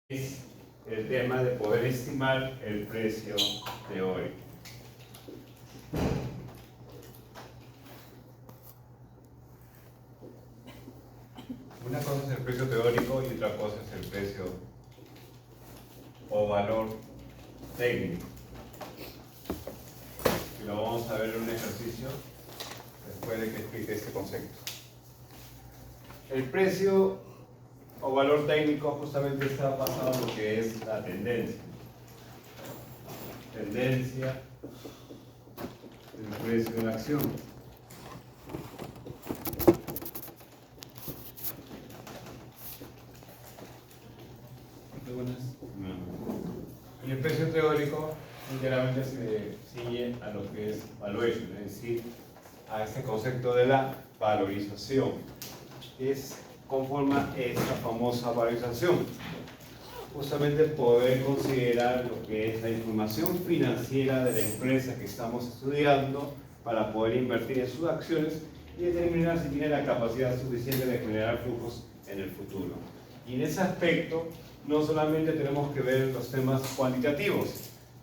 es el tema de poder estimar el precio teórico. Una cosa es el precio teórico y otra cosa es el precio o valor técnico. Y lo vamos a ver en un ejercicio después de que explique este concepto. El precio o valor técnico justamente está basado en lo que es la tendencia. Tendencia del precio de la acción. Y el precio teórico literalmente se ciñe a lo que es valuation, es decir, a este concepto de la valorización. Conforma esta famosa valorización. Justamente poder considerar lo que es la información financiera de la empresa que estamos estudiando para poder invertir en sus acciones y determinar si tiene la capacidad suficiente de generar flujos en el futuro. Y en ese aspecto no solamente tenemos que ver los temas cuantitativos,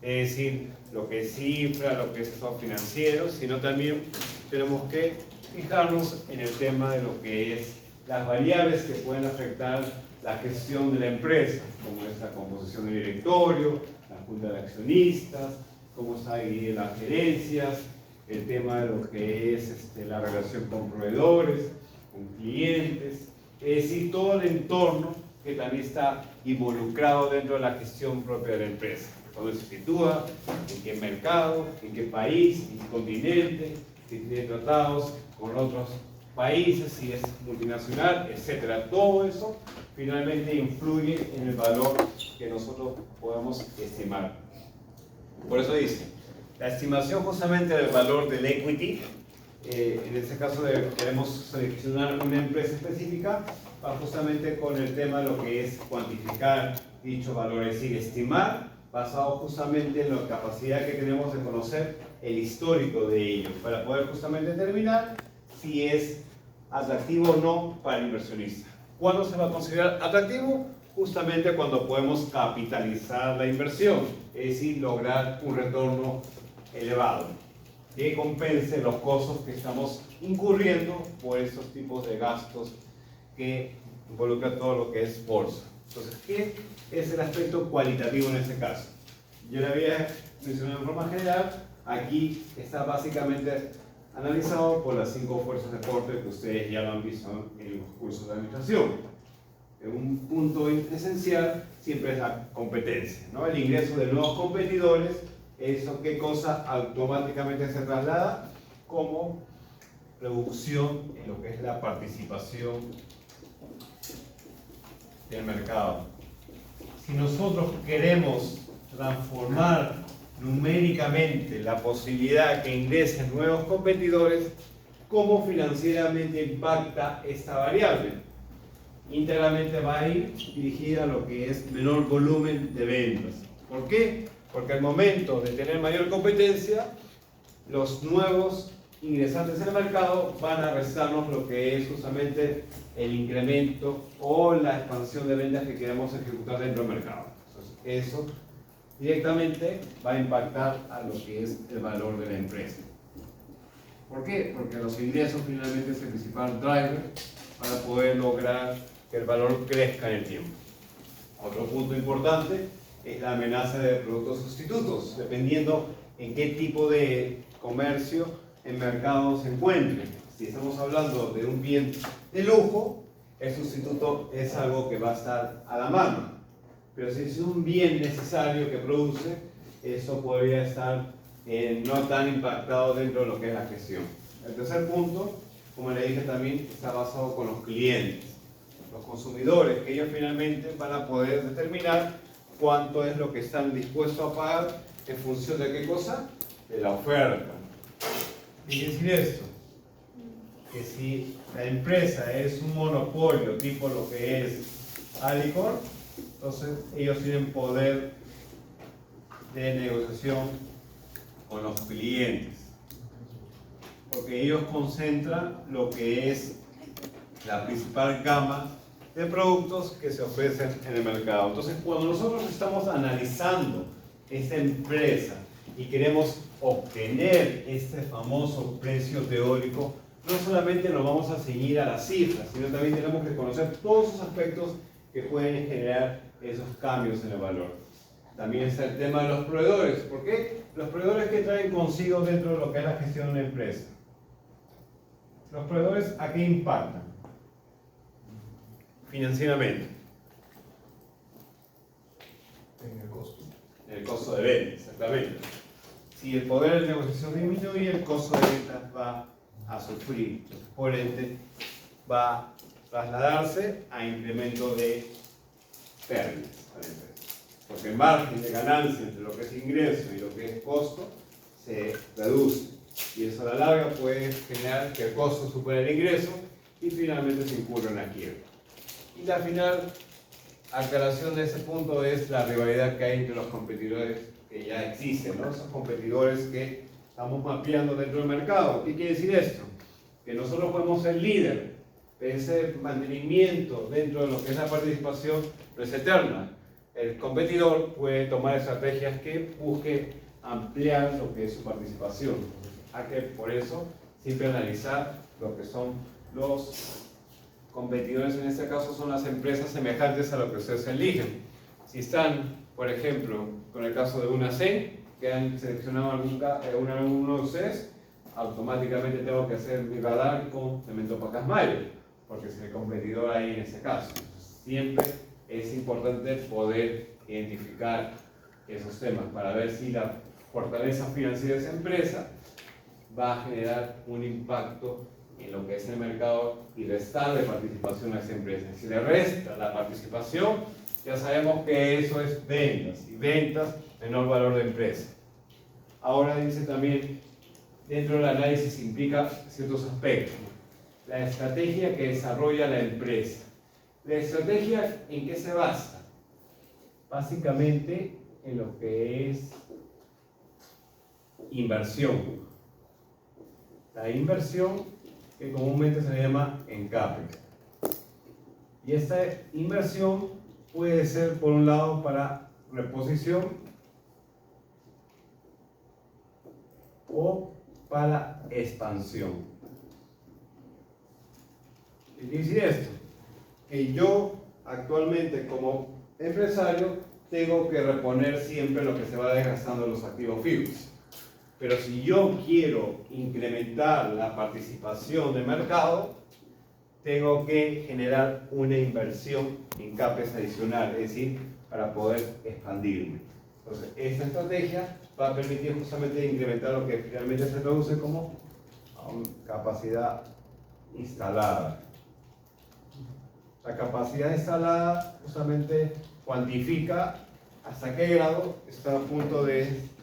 es decir, lo que es cifra, lo que es estado financiero, sino también tenemos que fijarnos en el tema de lo que es las variables que pueden afectar la gestión de la empresa, como es la composición del directorio, la junta de accionistas, cómo está dividida las gerencias, el tema de lo que es la relación con proveedores, con clientes, es decir, todo el entorno que también está involucrado dentro de la gestión propia de la empresa. Dónde se sitúa, en qué mercado, en qué país, en qué continente, si tiene tratados con otros países, si es multinacional, etcétera. Todo eso finalmente influye en el valor que nosotros podemos estimar. Por eso dice, la estimación justamente del valor del equity, en este caso queremos seleccionar una empresa específica, va justamente con el tema de lo que es cuantificar dicho valor, es decir, estimar basado justamente en la capacidad que tenemos de conocer el histórico de ello, para poder justamente determinar si es atractivo o no para el inversionista. ¿Cuándo se va a considerar atractivo? Justamente cuando podemos capitalizar la inversión, es decir, lograr un retorno elevado que compense los costos que estamos incurriendo por estos tipos de gastos que involucran todo lo que es bolsa. Entonces, ¿qué es el aspecto cualitativo en este caso? Yo le había mencionado en forma general, aquí está básicamente analizado por las 5 fuerzas de corte que ustedes ya lo han visto en los cursos de administración. Un punto esencial siempre es la competencia, ¿no? El ingreso de nuevos competidores, eso qué cosa automáticamente se traslada como reducción en lo que es la participación del mercado. Si nosotros queremos transformar numéricamente la posibilidad que ingresen nuevos competidores, ¿cómo financieramente impacta esta variable? Íntegramente va a ir dirigida a lo que es menor volumen de ventas. ¿Por qué? Porque al momento de tener mayor competencia, los nuevos ingresantes en el mercado van a restarnos lo que es justamente el incremento o la expansión de ventas que queremos ejecutar dentro del mercado. Entonces, eso directamente va a impactar a lo que es el valor de la empresa. ¿Por qué? Porque los ingresos finalmente es el principal driver para poder lograr que el valor crezca en el tiempo. Otro punto importante es la amenaza de productos sustitutos, dependiendo en qué tipo de comercio en mercado se encuentre. Si estamos hablando de un bien de lujo, el sustituto es algo que va a estar a la mano. Pero si es un bien necesario que produce, eso podría estar no tan impactado dentro de lo que es la gestión. El tercer punto, como le dije también, está basado con los clientes, los consumidores, que ellos finalmente van a poder determinar cuánto es lo que están dispuestos a pagar en función de qué cosa, de la oferta. ¿Qué quiere decir esto? Que si la empresa es un monopolio tipo lo que es Alicor, entonces ellos tienen poder de negociación con los clientes, porque ellos concentran lo que es la principal gama de productos que se ofrecen en el mercado. Entonces, cuando nosotros estamos analizando esta empresa y queremos obtener este famoso precio teórico, no solamente nos vamos a ceñir a las cifras, sino también tenemos que conocer todos esos aspectos que pueden generar esos cambios en el valor. También está el tema de los proveedores. ¿Por qué? Los proveedores que traen consigo dentro de lo que es la gestión de una empresa. Los proveedores, ¿a qué impactan? Financieramente. En el costo. El costo de venta, exactamente. Si el poder de negociación disminuye, el costo de ventas va a sufrir. Por ende, va a trasladarse a incremento de pérdidas a la empresa. Porque el margen de ganancia entre lo que es ingreso y lo que es costo se reduce. Y eso a la larga puede generar que el costo supere el ingreso y finalmente se incurre en la quiebra. Y la final aclaración de ese punto es la rivalidad que hay entre los competidores que ya existen, ¿no? Esos competidores que estamos mapeando dentro del mercado. ¿Qué quiere decir esto? Que nosotros podemos ser líder, pero ese mantenimiento dentro de lo que es la participación no es eterna. El competidor puede tomar estrategias que busquen ampliar lo que es su participación. Hay que, por eso, siempre analizar lo que son los competidores, en este caso son las empresas semejantes a lo que ustedes eligen. Si están, por ejemplo, con el caso de una C, que han seleccionado uno de ustedes, automáticamente tengo que hacer mi radar con Cemento Pacasmayo, porque es el competidor ahí en ese caso. Siempre es importante poder identificar esos temas para ver si la fortaleza financiera de esa empresa va a generar un impacto en lo que es el mercado y restarle participación a esa empresa. Si le resta la participación, ya sabemos que eso es ventas, y ventas, menor valor de empresa. Ahora dice también, dentro del análisis implica ciertos aspectos. La estrategia que desarrolla la empresa. ¿La estrategia en qué se basa? Básicamente en lo que es inversión. La inversión que comúnmente se le llama en CAPEX. Y esta inversión puede ser, por un lado, para reposición o para expansión. ¿Qué quiere decir esto? Que yo actualmente como empresario tengo que reponer siempre lo que se va desgastando en los activos fijos. Pero si yo quiero incrementar la participación de mercado, tengo que generar una inversión en CAPEX adicional, es decir, para poder expandirme. Entonces, esta estrategia va a permitir justamente incrementar lo que finalmente se traduce como capacidad instalada. La capacidad instalada justamente cuantifica hasta qué grado está a punto de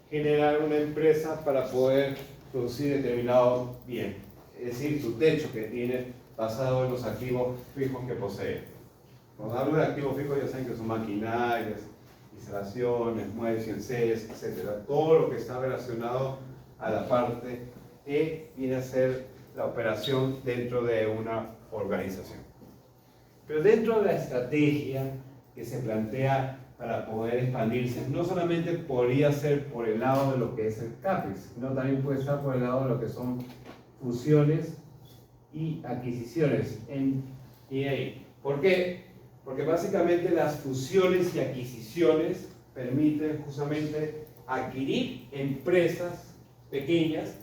generar una empresa para poder producir determinado bien, es decir, su techo que tiene basado en los activos fijos que posee. Cuando hablo de activos fijos ya saben que son maquinarias, instalaciones, muebles, CNCs, etc. Todo lo que está relacionado a la parte que viene a ser la operación dentro de una organización. Pero dentro de la estrategia que se plantea para poder expandirse, no solamente podría ser por el lado de lo que es el CAPEX, sino también puede estar por el lado de lo que son fusiones y adquisiciones en EA. ¿Por qué? Porque básicamente las fusiones y adquisiciones permiten justamente adquirir empresas pequeñas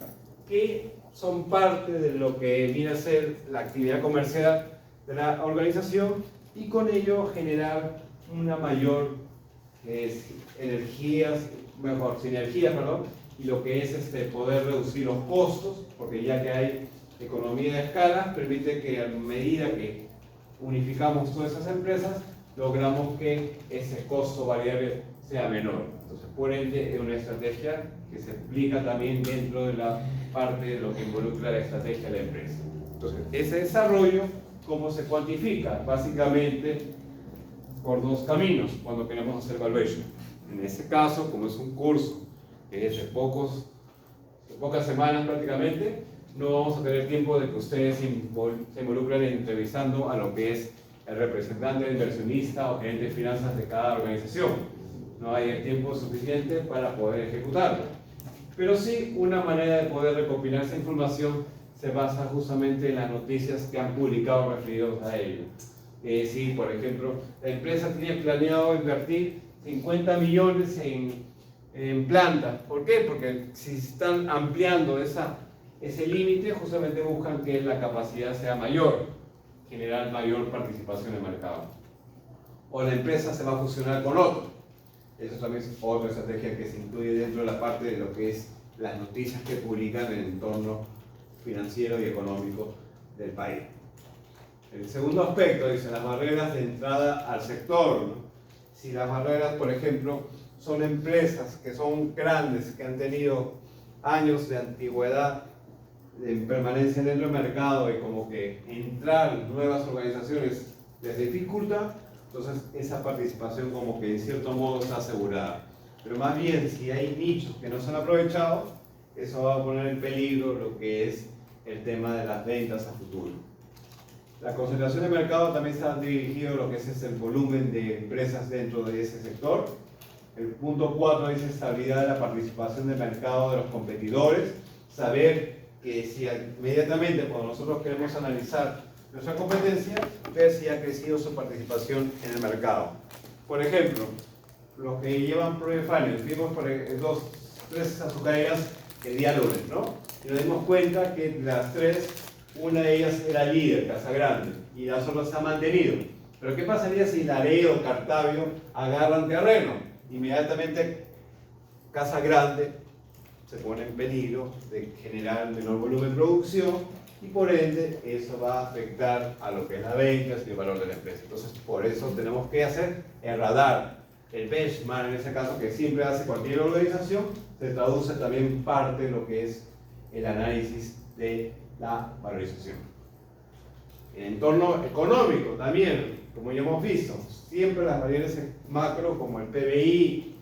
que son parte de lo que viene a ser la actividad comercial de la organización y con ello generar una mayor sinergia, y lo que es poder reducir los costos, porque ya que hay economía de escala, permite que a medida que unificamos todas esas empresas, logramos que ese costo variable sea menor. Entonces, por ende, es una estrategia que se aplica también dentro de la parte de lo que involucra la estrategia de la empresa. Entonces, ese desarrollo, ¿cómo se cuantifica? Básicamente, por dos caminos cuando queremos hacer valuation. En este caso, como es un curso que es de pocas semanas prácticamente, no vamos a tener tiempo de que ustedes se involucren entrevistando a lo que es el representante, el inversionista o gerente de finanzas de cada organización. No hay el tiempo suficiente para poder ejecutarlo. Pero sí, una manera de poder recopilar esa información se basa justamente en las noticias que han publicado referidos a ello. Es decir, por ejemplo, la empresa tiene planeado invertir 50 millones en plantas. ¿Por qué? Porque si están ampliando ese límite, justamente buscan que la capacidad sea mayor, generar mayor participación en el mercado. O la empresa se va a fusionar con otro. Eso también es otra estrategia que se incluye dentro de la parte de lo que es las noticias que publican en el entorno financiero y económico del país. El segundo aspecto dice las barreras de entrada al sector, ¿no? Si las barreras, por ejemplo, son empresas que son grandes, que han tenido años de antigüedad, de permanencia dentro del mercado y como que entrar nuevas organizaciones les dificulta, entonces esa participación como que en cierto modo está asegurada. Pero más bien, si hay nichos que no se han aprovechado, eso va a poner en peligro lo que es el tema de las ventas a futuro. La concentración de mercado también está dirigido a lo que es el volumen de empresas dentro de ese sector. El punto 4 dice estabilidad de la participación de mercado de los competidores. Saber que si inmediatamente cuando nosotros queremos analizar nuestra competencia, ver si ha crecido su participación en el mercado. Por ejemplo, los que llevan Project Finance, vimos por tres azucareras el día lunes, ¿no? Y nos dimos cuenta que las tres, una de ellas era líder, Casa Grande, y las otras se han mantenido. Pero ¿qué pasaría si Laredo o Cartavio agarran terreno? Inmediatamente Casa Grande se pone en peligro de generar menor volumen de producción y por ende eso va a afectar a lo que es la venta y el valor de la empresa. Entonces por eso tenemos que hacer el radar, el benchmark en ese caso que siempre hace cualquier organización, se traduce también parte de lo que es el análisis de la valorización. En entorno económico también, como ya hemos visto, siempre las variables macro como el PBI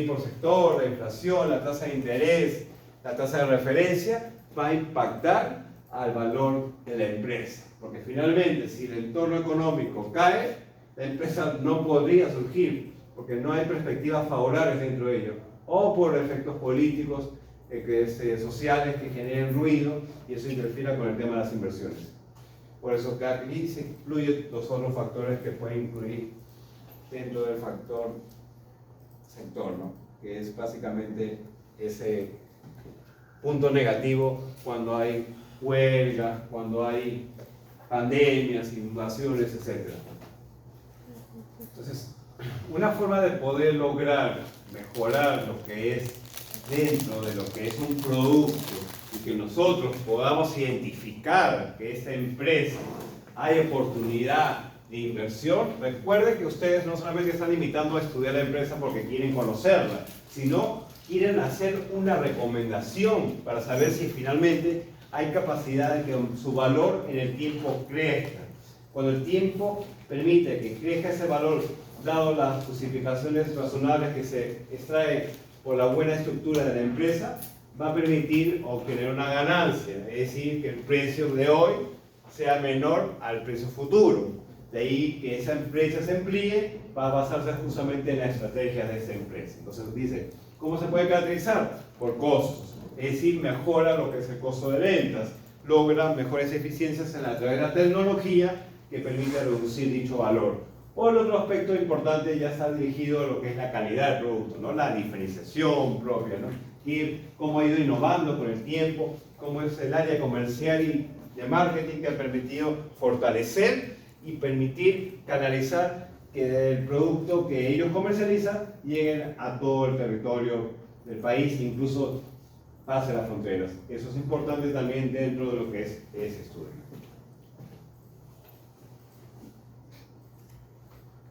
por sector, la inflación, la tasa de interés, la tasa de referencia, va a impactar al valor de la empresa. Porque finalmente, si el entorno económico cae, la empresa no podría surgir, porque no hay perspectivas favorables dentro de ello, o por efectos políticos, sociales que generen ruido, y eso interfiere con el tema de las inversiones. Por eso que aquí se incluyen los otros factores que pueden incluir dentro del factor sector, ¿no? Que es básicamente ese punto negativo cuando hay huelga, cuando hay pandemias, inundaciones, etc. Entonces, una forma de poder lograr mejorar lo que es dentro de lo que es un producto y que nosotros podamos identificar que esa empresa hay oportunidad de inversión, recuerden que ustedes no solamente están invitando a estudiar la empresa porque quieren conocerla, sino quieren hacer una recomendación para saber si finalmente hay capacidad de que su valor en el tiempo crezca. Cuando el tiempo permite que crezca ese valor, dado las justificaciones razonables que se extraen por la buena estructura de la empresa, va a permitir obtener una ganancia, es decir, que el precio de hoy sea menor al precio futuro. De ahí que esa empresa se amplíe, va a basarse justamente en la estrategia de esa empresa. Entonces dice, ¿cómo se puede caracterizar? Por costos, es decir, mejora lo que es el costo de ventas, logra mejores eficiencias a través de la tecnología que permite reducir dicho valor. O el otro aspecto importante ya está dirigido a lo que es la calidad del producto, ¿no? La diferenciación propia, ¿no? Y cómo ha ido innovando con el tiempo, cómo es el área comercial y de marketing que ha permitido fortalecer y permitir canalizar que el producto que ellos comercializan llegue a todo el territorio del país, incluso pase las fronteras. Eso es importante también dentro de lo que es ese estudio.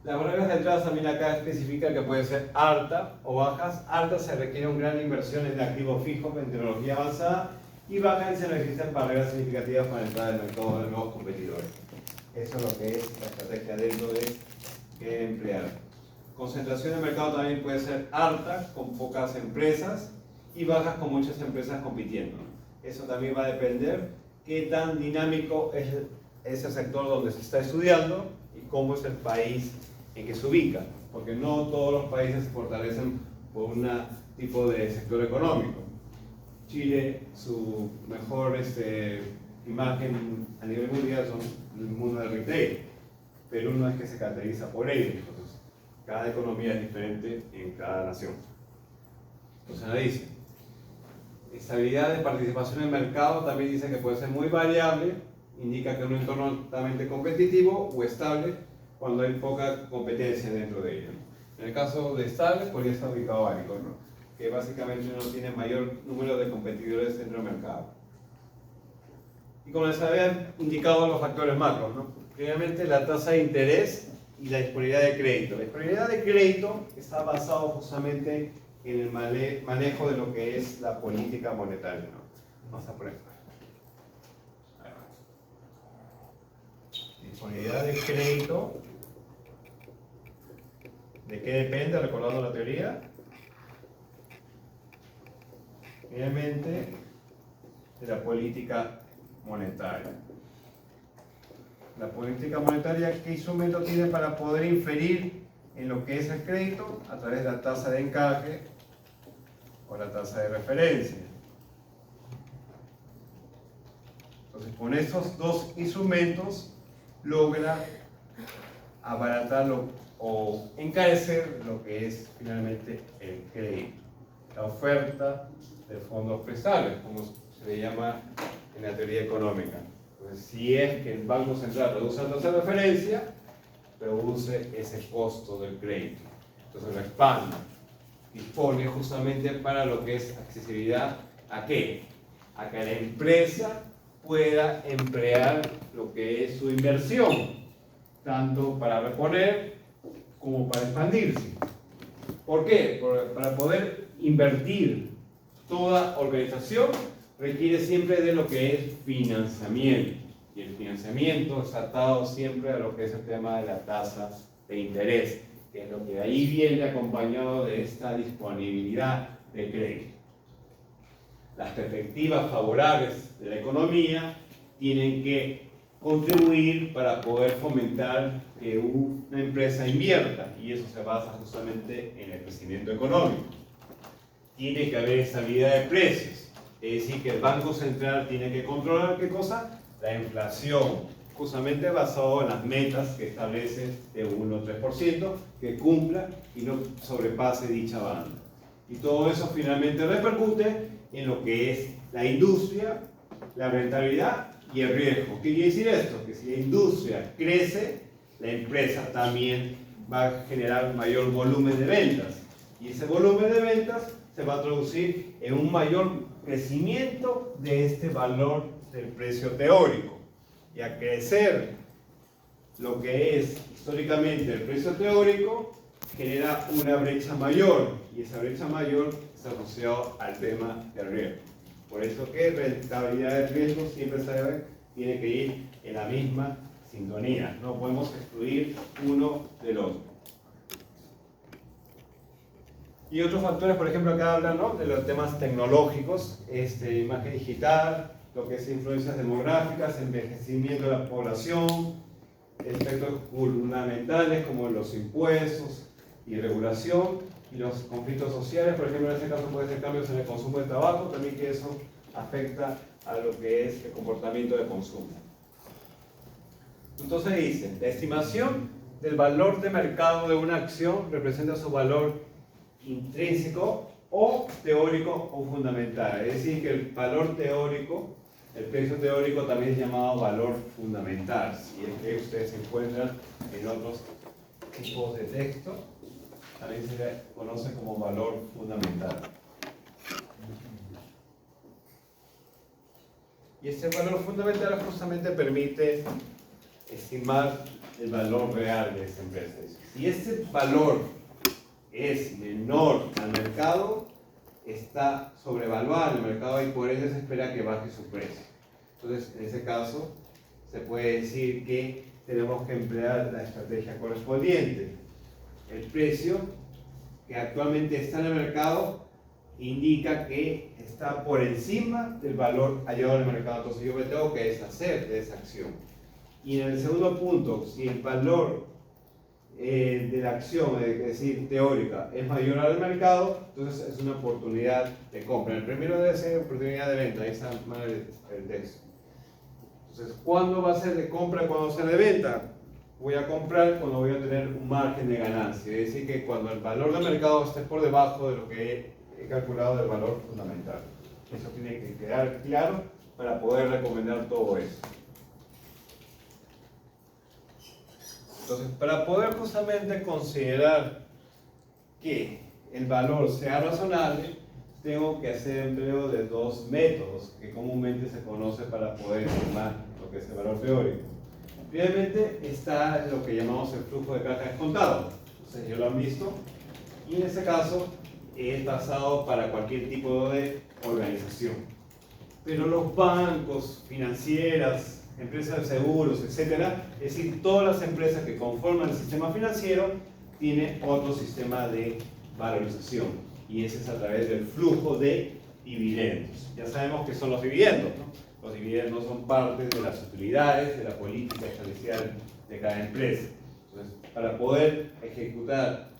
Las barreras de entrada también acá especifican que pueden ser altas o bajas. Altas se requiere una gran inversión en activos fijos, en tecnología avanzada, y bajas se necesitan barreras significativas para entrar en el mercado de nuevos competidores. Eso es lo que es la estrategia dentro de que emplear. Concentración de mercado también puede ser alta, con pocas empresas, y bajas con muchas empresas compitiendo. Eso también va a depender qué tan dinámico es ese sector donde se está estudiando y cómo es el país en que se ubica, porque no todos los países se fortalecen por un tipo de sector económico. Chile, su mejor imagen a nivel mundial son el mundo del retail. Perú no es que se caracteriza por ello. Entonces, cada economía es diferente en cada nación. Entonces, nos dice, estabilidad de participación en el mercado también dice que puede ser muy variable, indica que es un entorno altamente competitivo o estable cuando hay poca competencia dentro de ello. En el caso de estable, podría estar ubicado Bárico, ¿no? Que básicamente no tiene mayor número de competidores dentro del mercado. Y como les había indicado los factores macros, ¿no? Primeramente la tasa de interés y la disponibilidad de crédito. La disponibilidad de crédito está basado justamente en el manejo de lo que es la política monetaria, ¿no? Vamos a poner. Disponibilidad de crédito. ¿De qué depende? Recordando la teoría. Finalmente, de la política monetaria. La política monetaria, ¿qué instrumento tiene para poder inferir en lo que es el crédito? A través de la tasa de encaje o la tasa de referencia. Entonces, con estos dos instrumentos logra abaratarlo o encarecer lo que es finalmente el crédito. La oferta de fondos prestables, como se le llama en la teoría económica. Entonces, si es que el Banco Central reduce la tasa de referencia, reduce ese costo del crédito. Entonces lo expande, dispone justamente para lo que es accesibilidad ¿a qué? A que la empresa pueda emplear lo que es su inversión, tanto para reponer como para expandirse. ¿Por qué? Para poder invertir, toda organización requiere siempre de lo que es financiamiento. Y el financiamiento está atado siempre a lo que es el tema de la tasa de interés, que es lo que de ahí viene acompañado de esta disponibilidad de crédito. Las perspectivas favorables de la economía tienen que contribuir para poder fomentar que una empresa invierta, y eso se basa justamente en el crecimiento económico. Tiene que haber estabilidad de precios, es decir, que el Banco Central tiene que controlar ¿qué cosa? La inflación, justamente basado en las metas que establece de 1 o 3%, que cumpla y no sobrepase dicha banda. Y todo eso finalmente repercute en lo que es la industria, la rentabilidad y el riesgo. ¿Qué quiere decir esto? Que si la industria crece, la empresa también va a generar mayor volumen de ventas. Y ese volumen de ventas se va a traducir en un mayor crecimiento de este valor del precio teórico. Y a crecer lo que es históricamente el precio teórico, genera una brecha mayor. Y esa brecha mayor está asociada al tema del riesgo. Por eso que rentabilidad del riesgo siempre tiene que ir en la misma sintonía. No podemos excluir uno del otro. Y otros factores, por ejemplo, acá hablan, ¿no?, de los temas tecnológicos, imagen digital, lo que es influencias demográficas, envejecimiento de la población, efectos gubernamentales como los impuestos y regulación, y los conflictos sociales, por ejemplo, en este caso puede ser cambios en el consumo de tabaco, también que eso afecta a lo que es el comportamiento de consumo. Entonces dice, la estimación del valor de mercado de una acción representa su valor intrínseco o teórico o fundamental. Es decir, que el valor teórico, el precio teórico también es llamado valor fundamental. Si es que ustedes se encuentran en otros tipos de texto, también se le conoce como valor fundamental. Y este valor fundamental justamente permite estimar el valor real de esta empresa. Si este valor es menor al mercado, está sobrevaluado el mercado y por eso se espera que baje su precio. Entonces, en ese caso, se puede decir que tenemos que emplear la estrategia correspondiente. El precio que actualmente está en el mercado indica que está por encima del valor hallado en el mercado. Entonces, yo me tengo que deshacer de esa acción. Y en el segundo punto, si el valor de la acción, es decir, teórica, es mayor al mercado, entonces es una oportunidad de compra. El primero debe ser oportunidad de venta, ahí está mal el texto. Entonces, ¿cuándo va a ser de compra, cuándo sea de venta? Voy a comprar cuando voy a tener un margen de ganancia, es decir, que cuando el valor de mercado esté por debajo de lo que he calculado del valor fundamental. Eso tiene que quedar claro para poder recomendar todo eso. Entonces, para poder justamente considerar que el valor sea razonable, tengo que hacer empleo de dos métodos que comúnmente se conoce para poder estimar lo que es el valor teórico. Primeramente está lo que llamamos el flujo de caja descontado. Ustedes ya lo han visto. Y en este caso es basado para cualquier tipo de organización. Pero los bancos, financieras, empresas de seguros, etcétera, es decir, todas las empresas que conforman el sistema financiero tienen otro sistema de valorización, y ese es a través del flujo de dividendos. Ya sabemos qué son los dividendos, ¿no? Los dividendos son parte de las utilidades de la política establecida de cada empresa. Entonces, para poder ejecutar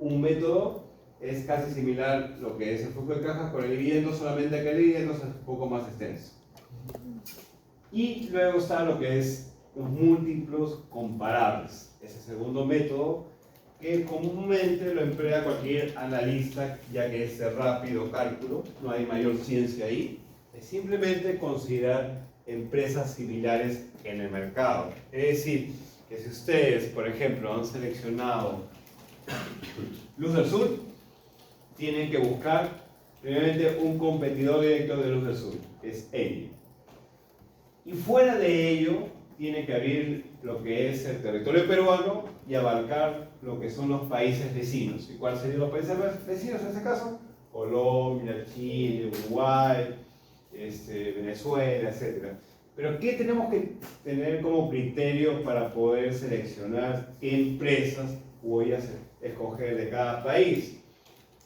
un método es casi similar lo que es el flujo de caja con el dividendo, solamente que el dividendo es un poco más extenso. Y luego está lo que es los múltiplos comparables, ese segundo método que comúnmente lo emplea cualquier analista, ya que es de rápido cálculo, no hay mayor ciencia ahí, es simplemente considerar empresas similares en el mercado. Es decir, que si ustedes, por ejemplo, han seleccionado Luz del Sur, tienen que buscar primeramente un competidor directo de Luz del Sur, que es Eni. Y fuera de ello, tiene que abrir lo que es el territorio peruano y abarcar lo que son los países vecinos. ¿Y cuáles serían los países vecinos en este caso? Colombia, Chile, Uruguay, Venezuela, etc. Pero ¿qué tenemos que tener como criterio para poder seleccionar qué empresas voy a escoger de cada país?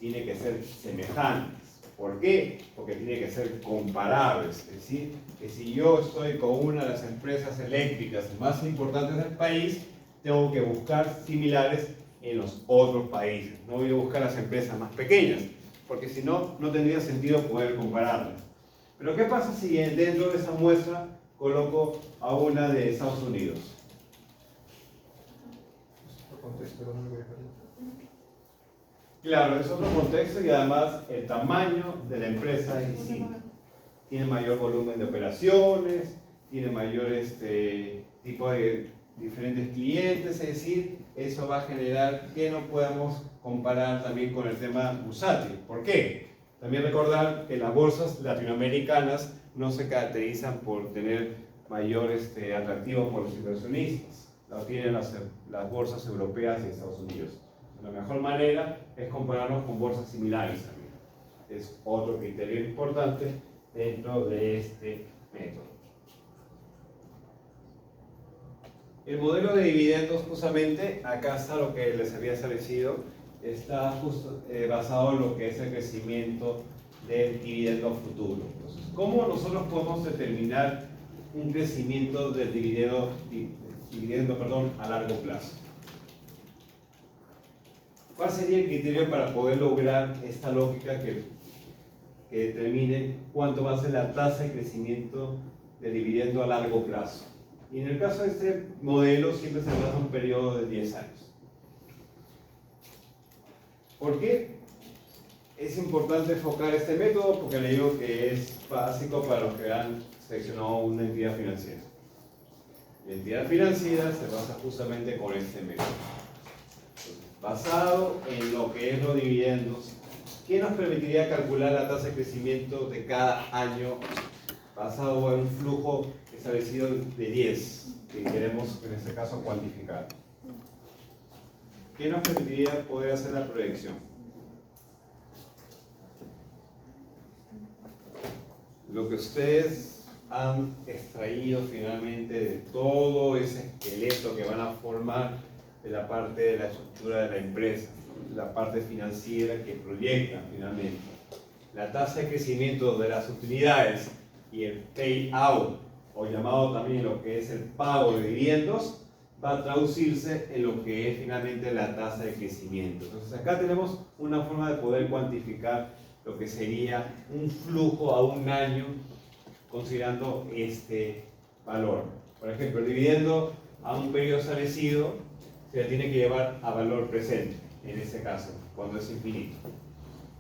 Tiene que ser semejantes. ¿Por qué? Porque tiene que ser comparables. Es decir, que si yo estoy con una de las empresas eléctricas más importantes del país, tengo que buscar similares en los otros países. No voy a buscar las empresas más pequeñas, porque si no, no tendría sentido poder compararlas. Pero ¿qué pasa si dentro de esa muestra coloco a una de Estados Unidos? Contexto económico diferente. Claro, es otro contexto y además el tamaño de la empresa es distinto. Tiene mayor volumen de operaciones, tiene mayor tipo de diferentes clientes, es decir, eso va a generar que no podamos comparar también con el tema bursátil. ¿Por qué? También recordar que las bolsas latinoamericanas no se caracterizan por tener mayor atractivo por los inversionistas, lo tienen las bolsas europeas y Estados Unidos. La mejor manera es compararnos con bolsas similares también. Es otro criterio importante dentro de este método. El modelo de dividendos, justamente, acá está lo que les había establecido, está basado en lo que es el crecimiento del dividendo futuro. Entonces, ¿cómo nosotros podemos determinar un crecimiento del dividendo a largo plazo? ¿Cuál sería el criterio para poder lograr esta lógica que determine cuánto va a ser la tasa de crecimiento del dividendo a largo plazo? Y en el caso de este modelo siempre se basa en un periodo de 10 años. ¿Por qué es importante enfocar este método? Porque le digo que es básico para los que han seleccionado una entidad financiera. La entidad financiera se basa justamente con este método. Basado en lo que es los dividendos, ¿qué nos permitiría calcular la tasa de crecimiento de cada año basado en un flujo establecido de 10, que queremos en este caso cuantificar? ¿Qué nos permitiría poder hacer la proyección? Lo que ustedes han extraído finalmente de todo ese esqueleto que van a formar de la parte de la estructura de la empresa, la parte financiera que proyecta finalmente. La tasa de crecimiento de las utilidades y el payout o llamado también lo que es el pago de dividendos, va a traducirse en lo que es finalmente la tasa de crecimiento. Entonces acá tenemos una forma de poder cuantificar lo que sería un flujo a un año considerando este valor. Por ejemplo, el dividendo a un periodo establecido se le tiene que llevar a valor presente, en este caso, cuando es infinito.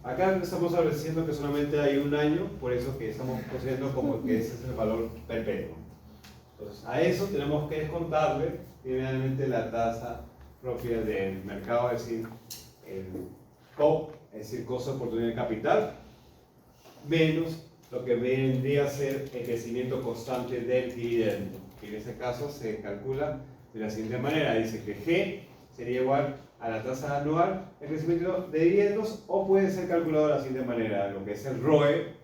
Acá estamos estableciendo que solamente hay un año, por eso que estamos considerando como que ese es el valor perpetuo. Entonces, a eso tenemos que descontarle, finalmente, la tasa propia del mercado, es decir, el COP, es decir, costo de oportunidad de capital, menos lo que vendría a ser el crecimiento constante del dividendo, que en este caso se calcula de la siguiente manera. Dice que G sería igual a la tasa anual de crecimiento de dividendos, o puede ser calculado de la siguiente manera, lo que es el ROE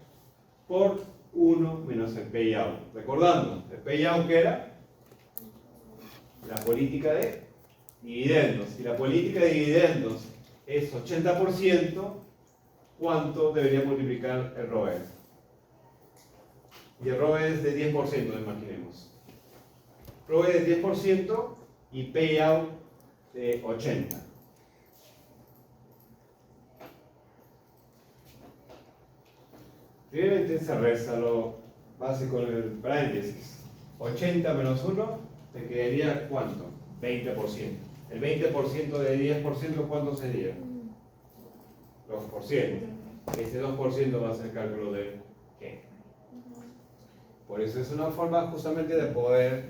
por 1 menos el payout. Recordando, el payout que era la política de dividendos. Si la política de dividendos es 80%, ¿cuánto debería multiplicar el ROE? Y el ROE es de 10%, imaginemos. ROE de 10% y payout de 80%. Primeramente se resta lo básico en el paréntesis. 80 menos 1, te quedaría ¿cuánto? 20%. El 20% de 10%, ¿cuánto sería? 2%. Ese 2% va a ser el cálculo de G. Por eso es una forma justamente de poder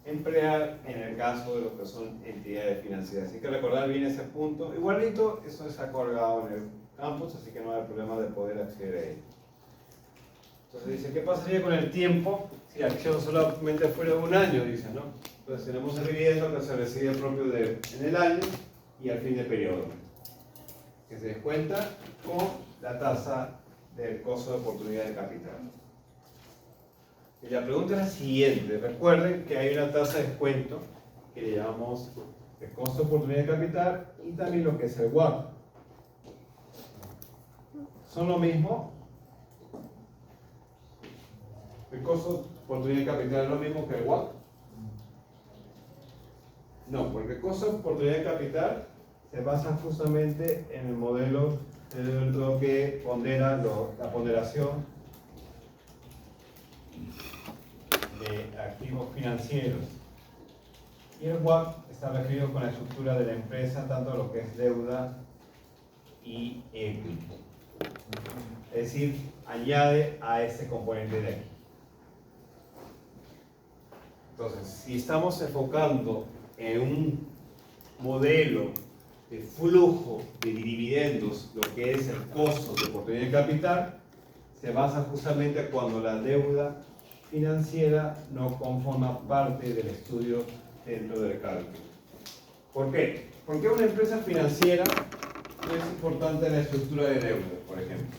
emplear en el caso de lo que son entidades financieras. Así que recordar bien ese punto. Igualito, eso está colgado en el campus, así que no hay problema de poder acceder a ello. Entonces dice, ¿qué pasaría con el tiempo si la acción solamente fuera de un año? Dice, ¿no? Entonces tenemos el dividendo que se recibe propio en el año y al fin de periodo, que se descuenta con la tasa del costo de oportunidad de capital. Y la pregunta es la siguiente. Recuerden que hay una tasa de descuento que le llamamos el costo de oportunidad de capital y también lo que es el WACC. ¿Son lo mismo? ¿El costo de oportunidad de capital es lo mismo que el WACC? No, porque el costo de oportunidad de capital se basa justamente en el modelo de lo que pondera la ponderación de activos financieros. Y el WACC está referido con la estructura de la empresa, tanto lo que es deuda y equity. Es decir, añade a ese componente de aquí. Entonces, si estamos enfocando en un modelo de flujo de dividendos, lo que es el costo de oportunidad de capital, se basa justamente cuando la deuda financiera no conforma parte del estudio dentro del cálculo. ¿Por qué? Porque una empresa financiera no es importante en la estructura de deuda, por ejemplo.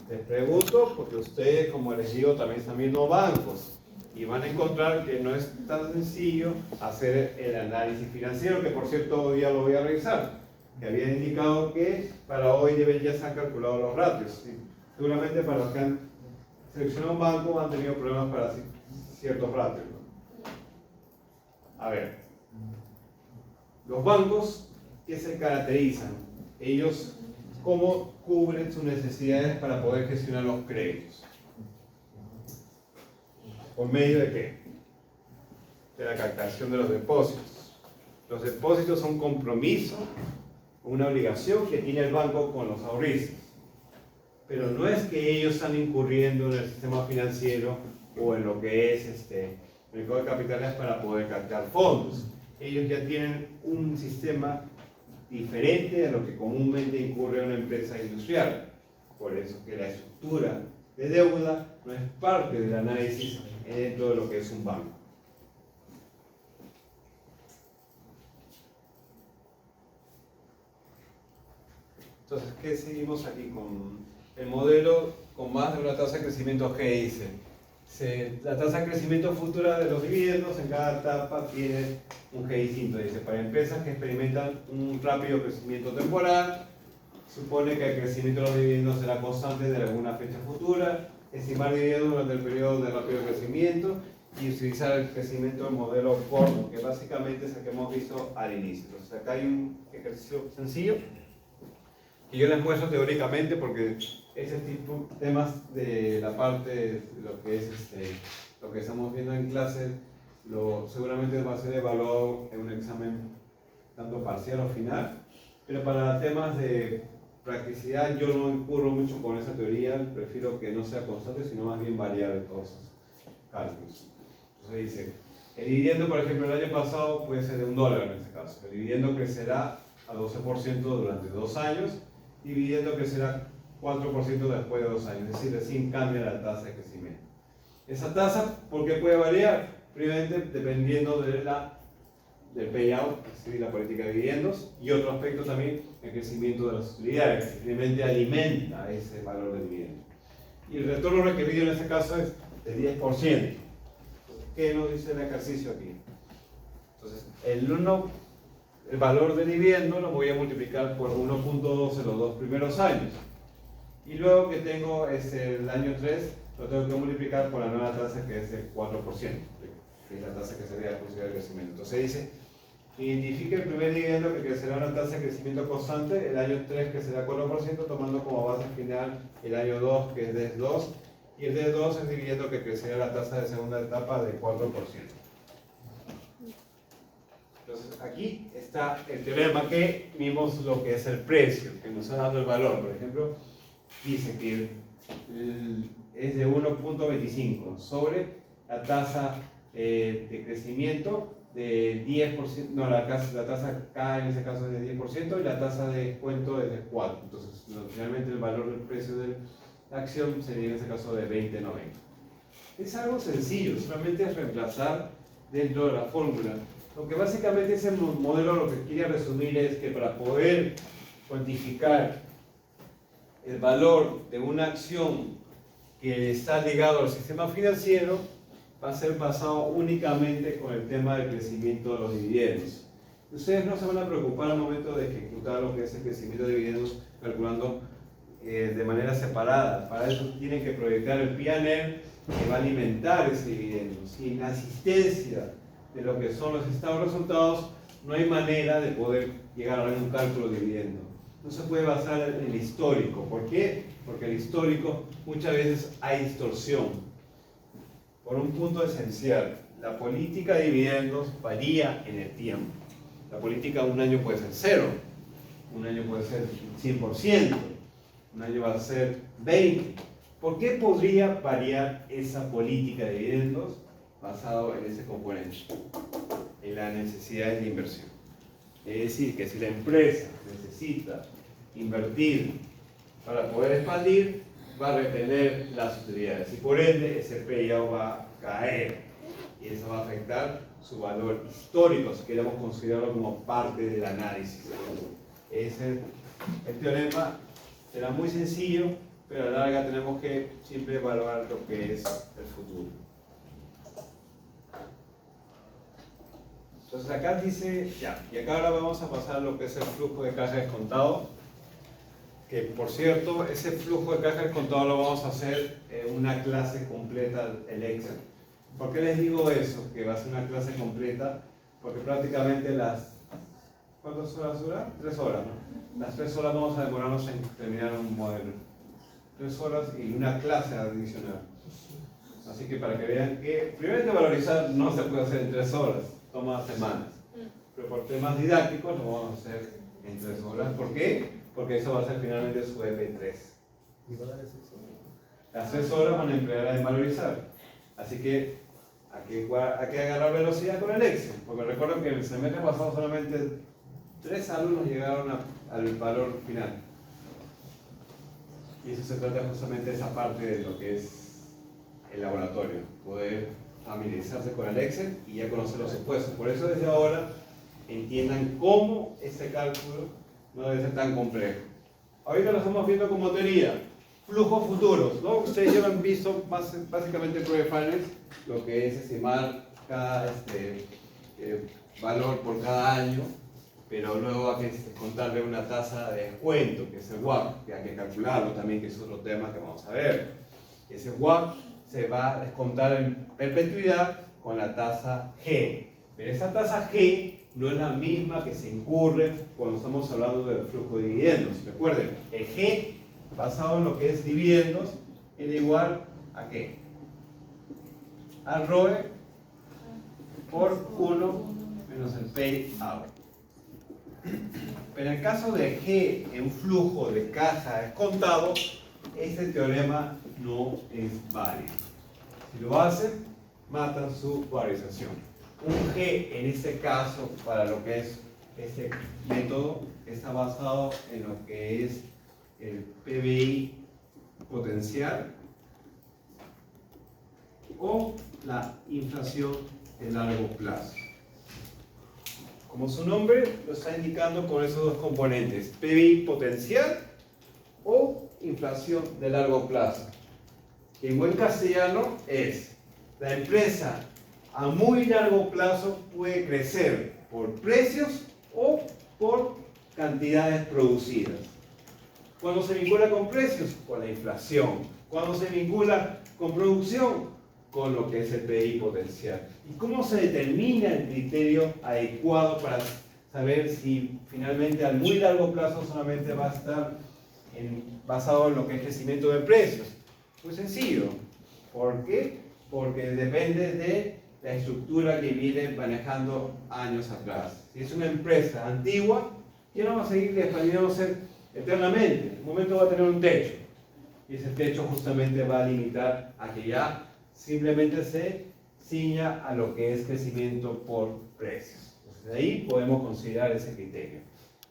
Les pregunto porque ustedes, como les digo, también están viendo bancos y van a encontrar que no es tan sencillo hacer el análisis financiero, que por cierto hoy día lo voy a revisar, que había indicado que para hoy ya se han calculado los ratios. ¿Sí? Seguramente para los que han seleccionado un banco han tenido problemas para ciertos ratios, ¿no? A ver, los bancos, ¿qué se caracterizan? Ellos, ¿cómo cubren sus necesidades para poder gestionar los créditos? ¿Por medio de qué? De la captación de los depósitos. Los depósitos son un compromiso, una obligación que tiene el banco con los ahorristas. Pero no es que ellos están incurriendo en el sistema financiero o en lo que es el mercado de capitales para poder captar fondos. Ellos ya tienen un sistema diferente a lo que comúnmente incurre una empresa industrial. Por eso que la estructura de deuda no es parte del análisis dentro de lo que es un banco. Entonces, ¿qué seguimos aquí con el modelo con más de una tasa de crecimiento G? Dice, la tasa de crecimiento futura de los dividendos en cada etapa tiene un G distinto. Dice, para empresas que experimentan un rápido crecimiento temporal, supone que el crecimiento de los dividendos será constante de alguna fecha futura estimar dividendos durante el periodo de rápido crecimiento y utilizar el crecimiento del modelo corto, que básicamente es el que hemos visto al inicio. Entonces acá hay un ejercicio sencillo que yo les muestro teóricamente porque ese tipo de temas de la parte de lo que es lo que estamos viendo en clase seguramente va a ser evaluado en un examen tanto parcial o final, pero para temas de practicidad yo no incurro mucho con esa teoría, prefiero que no sea constante sino más bien variable todos esos cálculos. Entonces dice, el dividendo por ejemplo el año pasado puede ser de $1 en este caso, el dividendo crecerá a 12% durante 2 años, dividendo crecerá 4% después de 2 años, es decir, recién cambia la tasa de crecimiento. Esa tasa, ¿por qué puede variar? Primeramente, dependiendo del payout, es decir, la política de dividendos, y otro aspecto también, el crecimiento de las utilidades, que simplemente alimenta ese valor de dividendo. Y el retorno requerido en este caso es de 10%. ¿Qué nos dice el ejercicio aquí? Entonces, el valor de dividendo lo voy a multiplicar por 1.2 en los 2 primeros años. Y luego que tengo el año 3, lo tengo que multiplicar por la nueva tasa que es el 4%, que es la tasa que sería considerada el crecimiento. Entonces dice, identifique el primer dividendo que crecerá una tasa de crecimiento constante, el año 3 que será 4%, tomando como base final el año 2 que es de 2, y el de 2 es dividendo que crecerá la tasa de segunda etapa de 4%. Entonces aquí está el teorema que vimos lo que es el precio, que nos ha dado el valor. Por ejemplo, dice que es de 1.25 sobre la tasa de crecimiento de 10%, no, la tasa K en ese caso es de 10% y la tasa de descuento es de 4%. Entonces, finalmente el valor del precio de la acción sería en ese caso de 20.90. Es algo sencillo, solamente es reemplazar dentro de la fórmula. Lo que básicamente ese modelo lo que quiere resumir es que para poder cuantificar el valor de una acción que está ligado al sistema financiero va a ser basado únicamente con el tema del crecimiento de los dividendos. Ustedes no se van a preocupar al momento de ejecutar lo que es el crecimiento de dividendos calculando de manera separada. Para eso tienen que proyectar el P&L que va a alimentar ese dividendo. Sin asistencia de lo que son los estados de resultados, no hay manera de poder llegar a un cálculo de dividendo. No se puede basar en el histórico. ¿Por qué? Porque el histórico muchas veces hay distorsión. Por un punto esencial, la política de dividendos varía en el tiempo. La política un año puede ser 0, un año puede ser 100%, un año va a ser 20%. ¿Por qué podría variar esa política de dividendos basado en ese componente? En la necesidad de inversión. Es decir, que si la empresa necesita invertir para poder expandir, va a retener las utilidades y por ende ese payout va a caer y eso va a afectar su valor histórico si queremos considerarlo como parte del análisis. El teorema será muy sencillo, pero a la larga tenemos que siempre evaluar lo que es el futuro. Entonces acá dice, ya, y acá ahora vamos a pasar a lo que es el flujo de caja descontado, que por cierto, ese flujo de caja descontado lo vamos a hacer en una clase completa, el Excel. ¿Por qué les digo eso? Que va a ser una clase completa, porque prácticamente ¿cuántas horas dura? 3 horas, ¿no? Las 3 horas vamos a demorarnos en terminar un modelo. 3 horas y una clase adicional. Así que para que vean que, primero que valorizar no se puede hacer en 3 horas. Toma semanas, pero por temas didácticos lo vamos a hacer en 3 horas. ¿Por qué? Porque eso va a ser finalmente su EP3. Las 3 horas van a emplear en valorizar, así que hay que agarrar velocidad con el Excel, porque recuerdo que el semestre pasado solamente 3 alumnos llegaron al valor final, y eso se trata justamente de esa parte de lo que es el laboratorio, poder familiarizarse con el Excel y ya conocer los supuestos. Por eso desde ahora entiendan cómo ese cálculo no debe ser tan complejo. Ahorita lo estamos viendo como teoría, flujos futuros, ¿no? Ustedes ya han visto básicamente en Project Finance lo que es estimar cada valor por cada año, pero luego hay que contarle una tasa de descuento, que es el WACC, que hay que calcularlo también, que es otro tema que vamos a ver. Ese WACC se va a descontar en perpetuidad con la tasa G. Pero esa tasa G no es la misma que se incurre cuando estamos hablando del flujo de dividendos. Recuerden, el G basado en lo que es dividendos era igual a ¿qué? Al ROE por 1 menos el payout. Pero en el caso de G en flujo de caja descontado, este teorema no es válido. Si lo hacen, matan su valorización. Un G en este caso, para lo que es este método, está basado en lo que es el PBI potencial o la inflación de largo plazo. Como su nombre lo está indicando con esos dos componentes, PBI potencial o inflación de largo plazo. En buen castellano es, la empresa a muy largo plazo puede crecer por precios o por cantidades producidas. ¿Cuándo se vincula con precios? Con la inflación. ¿Cuándo se vincula con producción? Con lo que es el PBI potencial. ¿Y cómo se determina el criterio adecuado para saber si finalmente a muy largo plazo solamente va a estar basado en lo que es crecimiento de precios? Muy sencillo. ¿Por qué? Porque depende de la estructura que viene manejando años atrás. Si es una empresa antigua, ya no va a seguir expandiéndose eternamente. En un momento va a tener un techo. Y ese techo justamente va a limitar a que ya simplemente se ciña a lo que es crecimiento por precios. Entonces, de ahí podemos considerar ese criterio.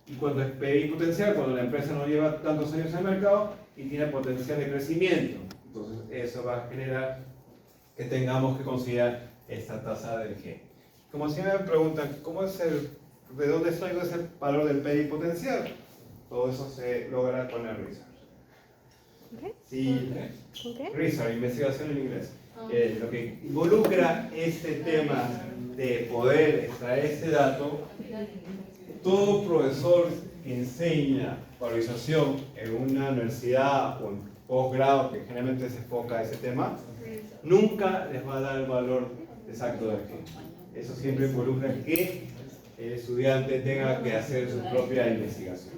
Y cuando es PBI potencial, cuando la empresa no lleva tantos años en el mercado y tiene potencial de crecimiento, entonces eso va a generar que tengamos que considerar esta tasa del G. Como siempre me preguntan, ¿de dónde traigo ese valor del PBI potencial? Todo eso se logra con el research. Sí, research, investigación en inglés. Lo que involucra este tema de poder extraer este dato, todo profesor que enseña valorización en una universidad o en posgrado, que generalmente se enfoca a ese tema, nunca les va a dar el valor exacto del G. Eso siempre involucra que el estudiante tenga que hacer su propia investigación.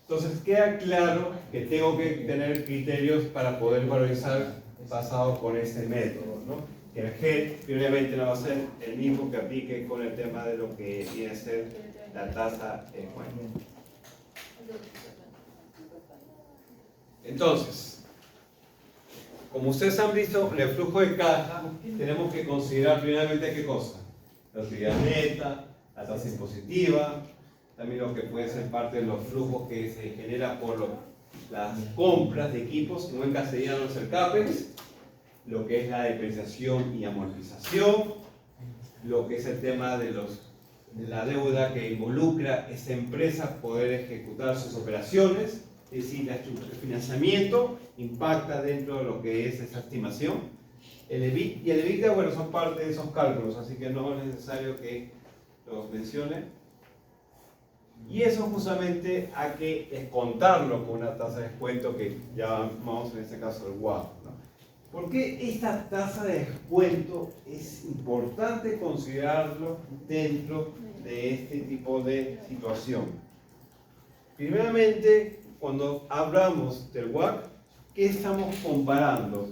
Entonces queda claro que tengo que tener criterios para poder valorizar basado con este método, ¿no? Que el G obviamente no va a ser el mismo que aplique con el tema de lo que viene a ser la tasa de cuenta. Entonces, como ustedes han visto en el flujo de caja, tenemos que considerar primeramente qué cosa: la utilidad neta, la tasa impositiva, también lo que puede ser parte de los flujos que se genera por las compras de equipos, en buen castellano es el CAPEX, lo que es la depreciación y amortización, lo que es el tema de la deuda que involucra esa empresa poder ejecutar sus operaciones, es decir, el financiamiento impacta dentro de lo que es esa estimación. El EBIT y el EBITDA, bueno, son parte de esos cálculos, así que no es necesario que los mencione. Y eso justamente hay que descontarlo con una tasa de descuento que ya vamos en este caso el WACC, ¿no? ¿Por qué esta tasa de descuento es importante considerarlo dentro de este tipo de situación? Primeramente, cuando hablamos del WACC, ¿qué estamos comparando?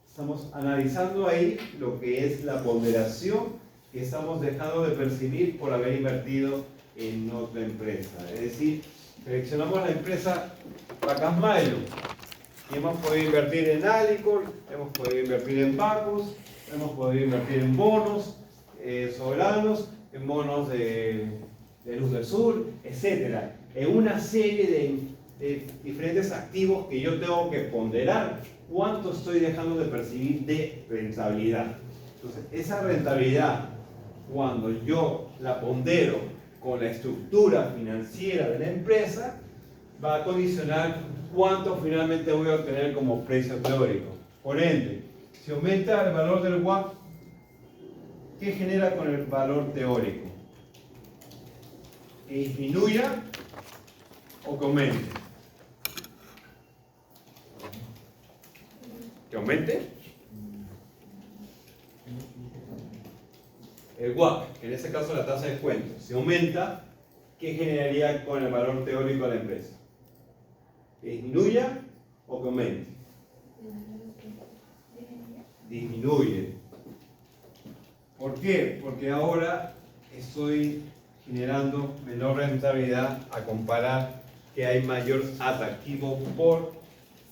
Estamos analizando ahí lo que es la ponderación que estamos dejando de percibir por haber invertido en otra empresa. Es decir, seleccionamos la empresa Pacasmayo y hemos podido invertir en Alicor, hemos podido invertir en Bacus, hemos podido invertir en bonos soberanos, en bonos de Luz del Sur, etc. En una serie de diferentes activos que yo tengo que ponderar cuánto estoy dejando de percibir de rentabilidad. Entonces, esa rentabilidad, cuando yo la pondero con la estructura financiera de la empresa, va a condicionar cuánto finalmente voy a obtener como precio teórico. Por ende, si aumenta el valor del WACC, ¿qué genera con el valor teórico? ¿Que disminuya o que aumente? ¿Que aumente? El WACC, que en este caso la tasa de descuento, si aumenta, ¿qué generaría con el valor teórico de la empresa? ¿Que disminuya o que aumente? Disminuye. ¿Por qué? Porque ahora estoy generando menor rentabilidad a comparar que hay mayor atractivo por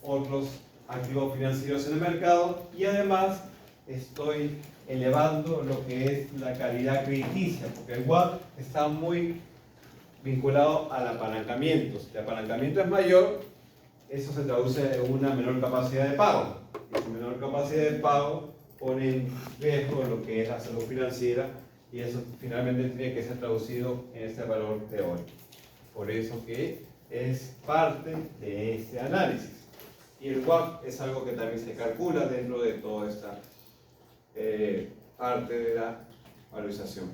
otros activos financieros en el mercado y además estoy elevando lo que es la calidad crediticia, porque el WACC está muy vinculado al apalancamiento. Si el apalancamiento es mayor, eso se traduce en una menor capacidad de pago. Y esa menor capacidad de pago pone en riesgo lo que es la salud financiera y eso finalmente tiene que ser traducido en este valor teórico. Por eso que es parte de este análisis. Y el WACC es algo que también se calcula dentro de toda esta parte de la valorización.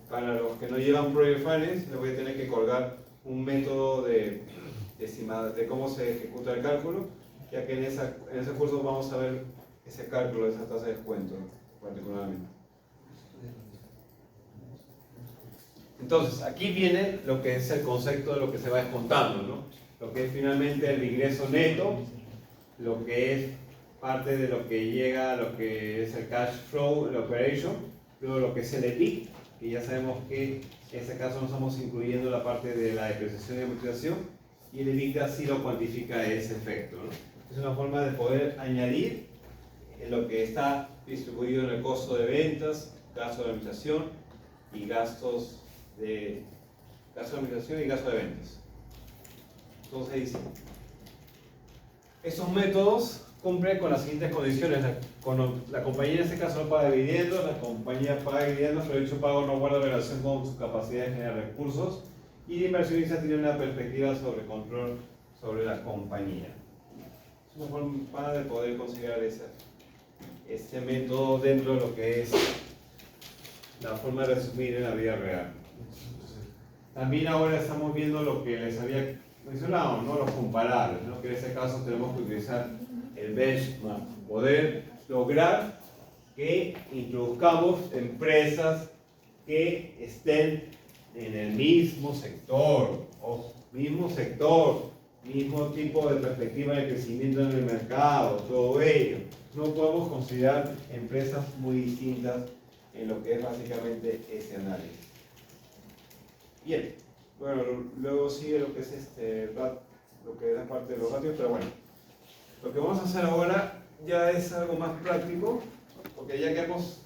Para los que no llevan Project Finance, les voy a tener que colgar un método de cómo se ejecuta el cálculo, ya que en ese curso vamos a ver ese cálculo de esa tasa de descuento particularmente. Entonces, aquí viene lo que es el concepto de lo que se va descontando, ¿no? Lo que es finalmente el ingreso neto, lo que es parte de lo que llega a lo que es el cash flow, el operation, luego lo que es el EBIT, que ya sabemos que en este caso no estamos incluyendo la parte de la depreciación y amortización, y el EBITDA sí lo cuantifica ese efecto, ¿no? Es una forma de poder añadir lo que está distribuido en el costo de ventas, gasto de administración y gastos de administración y gasto de ventas. Entonces dice, estos métodos cumplen con las siguientes condiciones. La compañía en este caso no paga dividendos, la compañía paga dividendos, pero dicho pago no guarda relación con su capacidad de generar recursos y el inversionista tiene una perspectiva sobre control sobre la compañía. Es una forma de poder considerar este método dentro de lo que es la forma de resumir en la vida real. También ahora estamos viendo lo que les había mencionado, ¿no? Los comparables, ¿no? Que en este caso tenemos que utilizar el benchmark, poder lograr que introduzcamos empresas que estén en el mismo sector, mismo tipo de perspectiva de crecimiento en el mercado, todo ello. No podemos considerar empresas muy distintas en lo que es básicamente ese análisis. Bien, bueno, luego sigue lo que es lo que es la parte de los ratios, pero bueno, lo que vamos a hacer ahora ya es algo más práctico, porque ya que hemos